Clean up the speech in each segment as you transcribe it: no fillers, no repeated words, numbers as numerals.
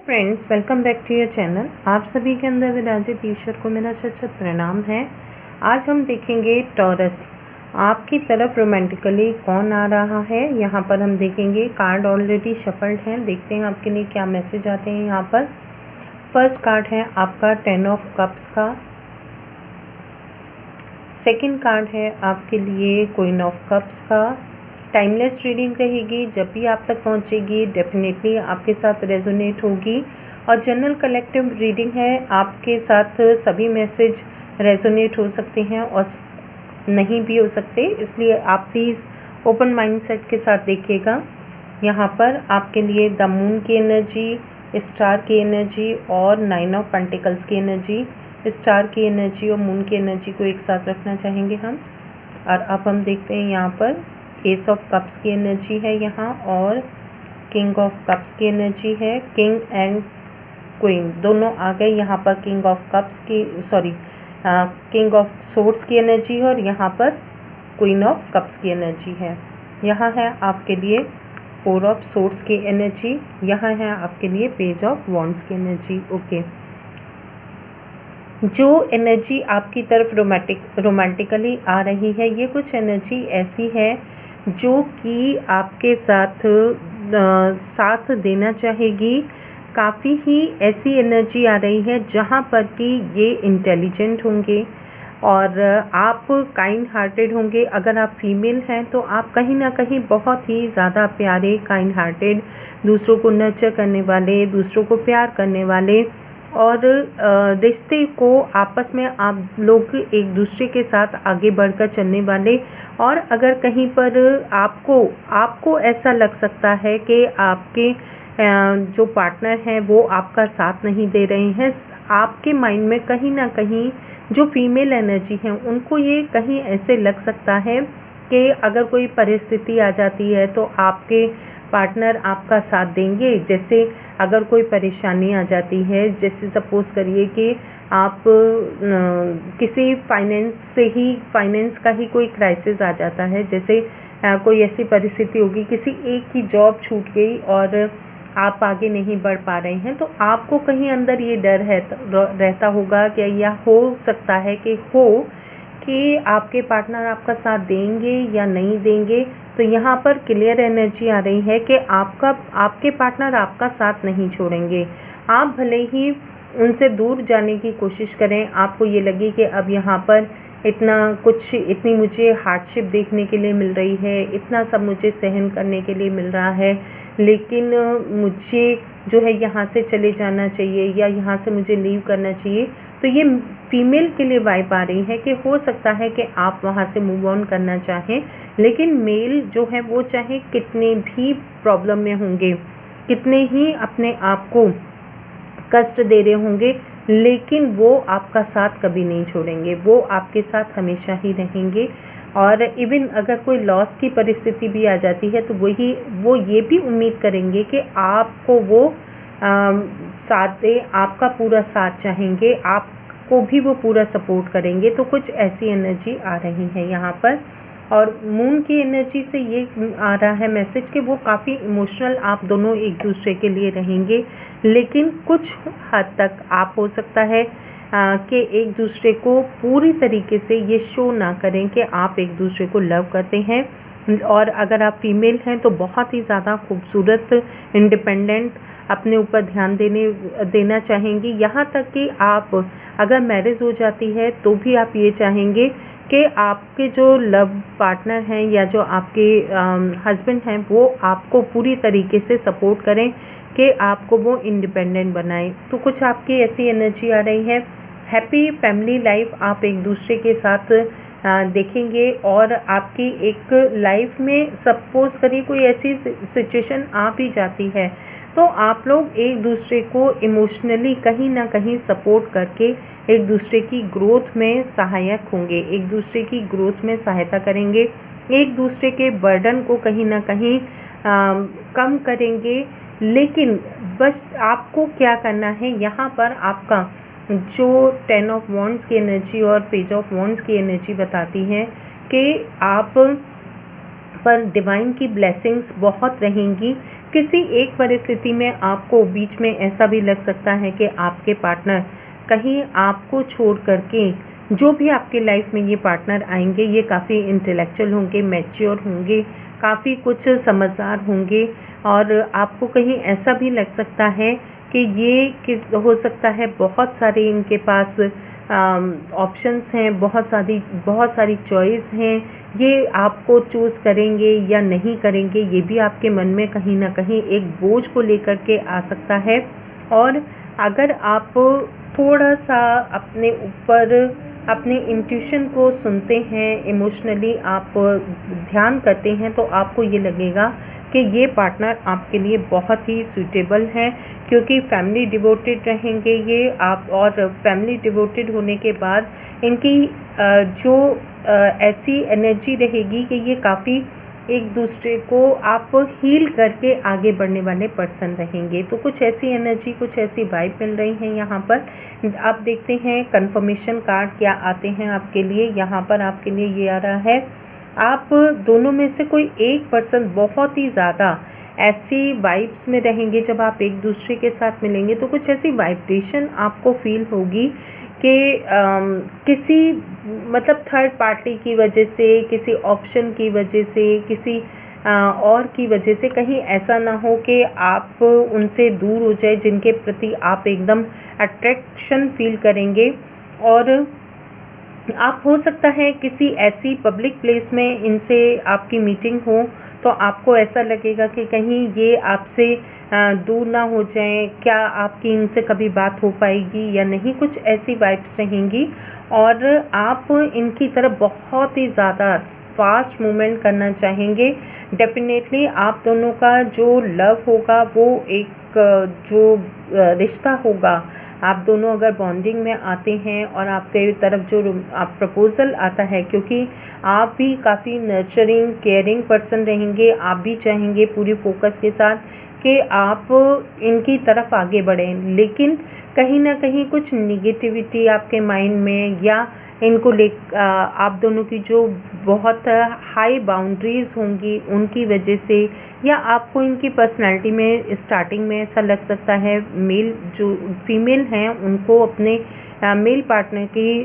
Friends, welcome back to your channel. आप सभी के अंदर विराजित ईश्वर को मेरा सच्चा प्रणाम है। आज हम देखेंगे टॉरस, आपकी तरफ रोमांटिकली कौन आ रहा है। यहाँ पर हम देखेंगे कार्ड ऑलरेडी शफल्ड हैं। देखते हैं आपके लिए क्या मैसेज आते हैं। यहाँ पर फर्स्ट कार्ड है आपका 10 ऑफ कप्स का। सेकंड कार्ड है आपके लिए क्वीन ऑफ कप्स का। टाइमलेस रीडिंग रहेगी, जब भी आप तक पहुंचेगी डेफिनेटली आपके साथ रेजोनेट होगी। और जनरल कलेक्टिव रीडिंग है, आपके साथ सभी मैसेज रेजोनेट हो सकते हैं और नहीं भी हो सकते, इसलिए आप प्लीज़ ओपन माइंडसेट के साथ देखिएगा। यहाँ पर आपके लिए द मून की एनर्जी, स्टार की एनर्जी और 9 ऑफ पेंटिकल्स की एनर्जी। स्टार की एनर्जी और मून की एनर्जी को एक साथ रखना चाहेंगे हम। और अब हम देखते हैं यहाँ पर एस ऑफ कप्स की एनर्जी है यहाँ, और किंग ऑफ कप्स की एनर्जी है। किंग एंड क्वीन दोनों आ गए यहाँ पर। किंग ऑफ कप्स की किंग ऑफ सोर्ड्स की एनर्जी है और यहाँ पर क्वीन ऑफ कप्स की एनर्जी है। यहाँ है आपके लिए 4 ऑफ सोर्ड्स की एनर्जी। यहाँ है आपके लिए पेज ऑफ वॉन्ड्स की एनर्जी। ओके, जो एनर्जी आपकी तरफ रोमांटिकली आ रही है, ये कुछ एनर्जी ऐसी है जो कि आपके साथ साथ देना चाहेगी। काफ़ी ही ऐसी एनर्जी आ रही है जहाँ पर कि ये इंटेलिजेंट होंगे और आप काइंड हार्टेड होंगे। अगर आप फीमेल हैं तो आप कहीं ना कहीं बहुत ही ज़्यादा प्यारे, काइंड हार्टेड, दूसरों को नर्चर करने वाले, दूसरों को प्यार करने वाले और रिश्ते को आपस में आप लोग एक दूसरे के साथ आगे बढ़कर चलने वाले। और अगर कहीं पर आपको ऐसा लग सकता है कि आपके जो पार्टनर हैं वो आपका साथ नहीं दे रहे हैं, आपके माइंड में कहीं ना कहीं जो फीमेल एनर्जी है उनको ये कहीं ऐसे लग सकता है कि अगर कोई परिस्थिति आ जाती है तो आपके पार्टनर आपका साथ देंगे। जैसे अगर कोई परेशानी आ जाती है, जैसे सपोज़ करिए कि आप किसी फाइनेंस का ही कोई क्राइसिस आ जाता है, जैसे कोई ऐसी परिस्थिति होगी, किसी एक की जॉब छूट गई और आप आगे नहीं बढ़ पा रहे हैं, तो आपको कहीं अंदर ये डर रहता होगा कि या हो सकता है कि आपके पार्टनर आपका साथ देंगे या नहीं देंगे। तो यहाँ पर क्लियर एनर्जी आ रही है कि आपके पार्टनर आपका साथ नहीं छोड़ेंगे। आप भले ही उनसे दूर जाने की कोशिश करें, आपको ये लगे कि अब यहाँ पर इतनी मुझे हार्डशिप देखने के लिए मिल रही है, इतना सब मुझे सहन करने के लिए मिल रहा है, लेकिन मुझे जो है यहाँ से चले जाना चाहिए या यहाँ से मुझे लीव करना चाहिए। तो ये फीमेल के लिए वाइब आ रही है कि हो सकता है कि आप वहाँ से मूव ऑन करना चाहें, लेकिन मेल जो है वो चाहे कितने भी प्रॉब्लम में होंगे, कितने ही अपने आप को कष्ट दे रहे होंगे, लेकिन वो आपका साथ कभी नहीं छोड़ेंगे, वो आपके साथ हमेशा ही रहेंगे। और इवन अगर कोई लॉस की परिस्थिति भी आ जाती है तो वो ये भी उम्मीद करेंगे कि आपको वो साथ दे, आपका पूरा साथ चाहेंगे, आपको भी वो पूरा सपोर्ट करेंगे। तो कुछ ऐसी एनर्जी आ रही है यहाँ पर। और मून की एनर्जी से ये आ रहा है मैसेज कि वो काफ़ी इमोशनल आप दोनों एक दूसरे के लिए रहेंगे, लेकिन कुछ हद तक आप हो सकता है कि एक दूसरे को पूरी तरीके से ये शो ना करें कि आप एक दूसरे को लव करते हैं। और अगर आप फीमेल हैं तो बहुत ही ज़्यादा खूबसूरत, इंडिपेंडेंट, अपने ऊपर ध्यान देना चाहेंगी। यहाँ तक कि आप अगर मैरिज हो जाती है तो भी आप ये चाहेंगे कि आपके जो लव पार्टनर हैं या जो आपके हस्बैंड हैं वो आपको पूरी तरीके से सपोर्ट करें कि आपको वो इंडिपेंडेंट बनाएं। तो कुछ आपकी ऐसी एनर्जी आ रही है। हैप्पी फैमिली लाइफ आप एक दूसरे के साथ देखेंगे। और आपकी एक लाइफ में सपोज करिए कोई ऐसी सिचुएशन आ भी जाती है तो आप लोग एक दूसरे को इमोशनली कहीं ना कहीं सपोर्ट करके एक दूसरे की ग्रोथ में सहायक होंगे, एक दूसरे की ग्रोथ में सहायता करेंगे, एक दूसरे के बर्डन को कहीं ना कहीं कम करेंगे। लेकिन बस आपको क्या करना है, यहाँ पर आपका जो 10 ऑफ वॉन्ड्स की एनर्जी और पेज ऑफ वॉन्ड्स की एनर्जी बताती है कि आप पर डिवाइन की ब्लेसिंग्स बहुत रहेंगी, किसी एक परिस्थिति में आपको बीच में ऐसा भी लग सकता है कि आपके पार्टनर कहीं आपको छोड़ करके, जो भी आपके लाइफ में ये पार्टनर आएंगे ये काफ़ी इंटेलेक्चुअल होंगे, मैच्योर होंगे, काफ़ी कुछ समझदार होंगे, और आपको कहीं ऐसा भी लग सकता है कि ये किस हो सकता है बहुत सारे इनके पास ऑप्शंस हैं, बहुत सारी चॉइस हैं, ये आपको चूज़ करेंगे या नहीं करेंगे, ये भी आपके मन में कहीं ना कहीं एक बोझ को लेकर के आ सकता है। और अगर आप थोड़ा सा अपने ऊपर अपने इंट्यूशन को सुनते हैं, इमोशनली आप ध्यान करते हैं, तो आपको ये लगेगा कि ये पार्टनर आपके लिए बहुत ही सूटेबल है, क्योंकि फैमिली डिवोटेड रहेंगे ये आप, और फैमिली डिवोटेड होने के बाद इनकी जो ऐसी एनर्जी रहेगी कि ये काफ़ी एक दूसरे को आप हील करके आगे बढ़ने वाले पर्सन रहेंगे। तो कुछ ऐसी एनर्जी, कुछ ऐसी वाइब मिल रही हैं यहाँ पर। आप देखते हैं कंफर्मेशन कार्ड क्या आते हैं आपके लिए। यहाँ पर आपके लिए ये आ रहा है, आप दोनों में से कोई एक पर्सन बहुत ही ज़्यादा ऐसी वाइब्स में रहेंगे। जब आप एक दूसरे के साथ मिलेंगे तो कुछ ऐसी वाइब्रेशन आपको फील होगी कि किसी मतलब थर्ड पार्टी की वजह से, किसी ऑप्शन की वजह से, किसी और की वजह से कहीं ऐसा ना हो कि आप उनसे दूर हो जाए, जिनके प्रति आप एकदम अट्रैक्शन फील करेंगे। और आप हो सकता है किसी ऐसी पब्लिक प्लेस में इनसे आपकी मीटिंग हो तो आपको ऐसा लगेगा कि कहीं ये आपसे दूर ना हो जाएं, क्या आपकी इनसे कभी बात हो पाएगी या नहीं, कुछ ऐसी वाइब्स रहेंगी। और आप इनकी तरफ बहुत ही ज़्यादा फास्ट मूवमेंट करना चाहेंगे। डेफिनेटली आप दोनों का जो लव होगा वो एक जो रिश्ता होगा, आप दोनों अगर बॉन्डिंग में आते हैं और आपके तरफ जो आप प्रपोज़ल आता है, क्योंकि आप भी काफ़ी नर्चरिंग केयरिंग पर्सन रहेंगे, आप भी चाहेंगे पूरी फोकस के साथ कि आप इनकी तरफ आगे बढ़ें, लेकिन कहीं ना कहीं कुछ निगेटिविटी आपके माइंड में या इनको ले आप दोनों की जो बहुत हाई बाउंड्रीज़ होंगी उनकी वजह से, या आपको इनकी पर्सनालिटी में स्टार्टिंग में ऐसा लग सकता है मेल जो फीमेल हैं उनको अपने मेल पार्टनर की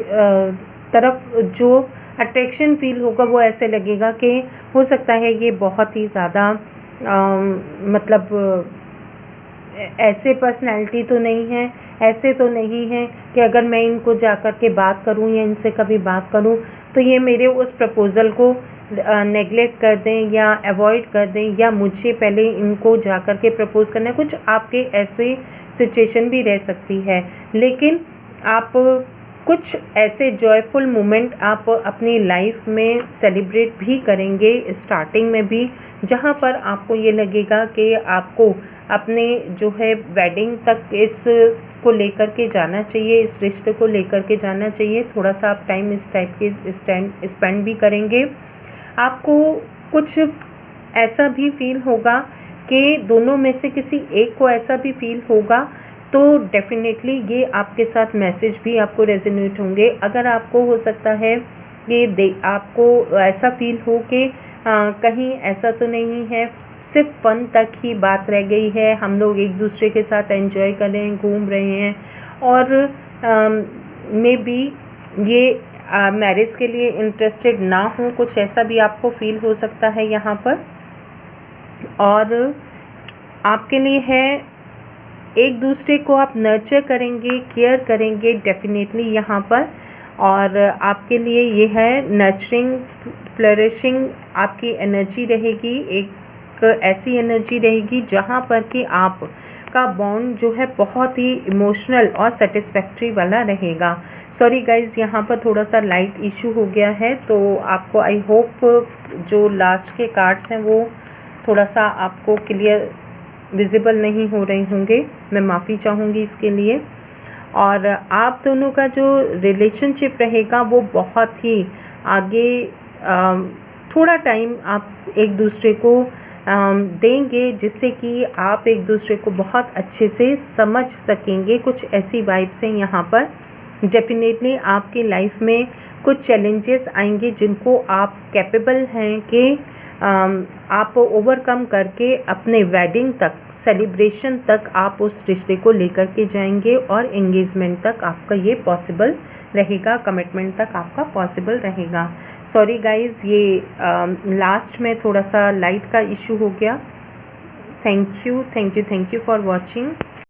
तरफ जो अट्रैक्शन फील होगा वो ऐसे लगेगा कि हो सकता है ये बहुत ही ज़्यादा मतलब ऐसे पर्सनालिटी तो नहीं है, ऐसे तो नहीं है कि अगर मैं इनको जाकर के बात करूं या इनसे कभी बात करूं तो ये मेरे उस प्रपोज़ल को नेगलेक्ट कर दें या अवॉइड कर दें, या मुझे पहले इनको जाकर के प्रपोज़ करना है। कुछ आपके ऐसे सिचुएशन भी रह सकती है, लेकिन आप कुछ ऐसे जॉयफुल मोमेंट आप अपनी लाइफ में सेलिब्रेट भी करेंगे स्टार्टिंग में भी, जहाँ पर आपको ये लगेगा कि आपको अपने जो है वेडिंग तक इस को लेकर के जाना चाहिए, इस रिश्ते को लेकर के जाना चाहिए। थोड़ा सा आप टाइम इस टाइप के स्पेंड भी करेंगे। आपको कुछ ऐसा भी फील होगा कि दोनों में से किसी एक को ऐसा भी फील होगा, तो डेफिनेटली ये आपके साथ मैसेज भी आपको रेजोनेट होंगे। अगर आपको हो सकता है कि आपको ऐसा फील हो कि कहीं ऐसा तो नहीं है सिर्फ फन तक ही बात रह गई है, हम लोग एक दूसरे के साथ एंजॉय कर रहे हैं, घूम रहे हैं, और मे बी ये मैरिज के लिए इंटरेस्टेड ना हो, कुछ ऐसा भी आपको फील हो सकता है यहाँ पर। और आपके लिए है एक दूसरे को आप नर्चर करेंगे, केयर करेंगे डेफिनेटली यहाँ पर, और आपके लिए ये है नर्चरिंग फ्लरिशिंग आपकी एनर्जी रहेगी। एक ऐसी एनर्जी रहेगी जहाँ पर कि आप का बॉन्ड जो है बहुत ही इमोशनल और सेटिस्फैक्ट्री वाला रहेगा। सॉरी गाइज़, यहाँ पर थोड़ा सा लाइट इशू हो गया है, तो आपको आई होप जो लास्ट के कार्ड्स हैं वो थोड़ा सा आपको क्लियर विजिबल नहीं हो रहे होंगे, मैं माफ़ी चाहूँगी इसके लिए। और आप दोनों का जो रिलेशनशिप रहेगा वो बहुत ही आगे थोड़ा टाइम आप एक दूसरे को देंगे, जिससे कि आप एक दूसरे को बहुत अच्छे से समझ सकेंगे। कुछ ऐसी वाइब्स हैं यहाँ पर। डेफिनेटली आपकी लाइफ में कुछ चैलेंजेस आएंगे जिनको आप कैपेबल हैं कि आप ओवरकम करके अपने वेडिंग तक, सेलिब्रेशन तक आप उस रिश्ते को लेकर के जाएंगे और एंगेजमेंट तक आपका ये पॉसिबल रहेगा, कमिटमेंट तक आपका पॉसिबल रहेगा। सॉरी गाइज़, ये लास्ट में थोड़ा सा लाइट का इशू हो गया। Thank you for watching.